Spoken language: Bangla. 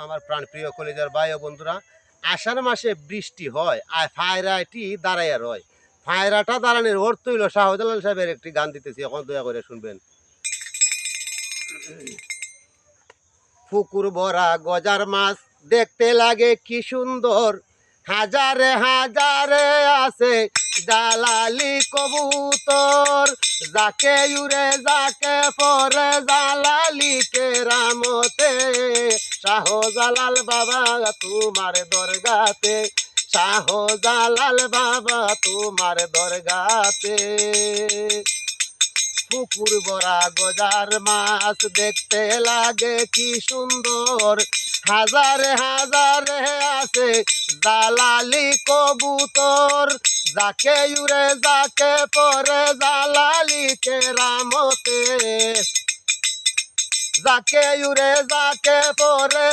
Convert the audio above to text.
আমার প্রাণপ্রিয় কলেজের ভাই ও বন্ধুরা, আষাঢ় মাসে বৃষ্টি হয় আর ফায়রাটি দাঁড়াইয়া রয়। ফায়রাটা দাঁড়ানোর অর্থ হইল শাহজালাল সাহেবের একটি গান দিতেছি, এখন দয়া করে শুনবেন। পুকুর ভরা গজার মাছ দেখতে লাগে কি সুন্দর, হাজারে হাজারে আছে জালালি কবুতর, যাকে উড়ে যাকে পরে জালালি কেরামতে, শাহজালাল বাবা তোমার দরগাতে, শাহজালাল বাবা তোমার দরগাতে। পুকুর ভরা গজার মাছ দেখতে লাগে কি সুন্দর, হাজারে হাজারে আছে জালালি কবুতর, যাকে উড়ে যাকে পরে জালালি কেরামতে, যাকে উড়ে যাকে পরে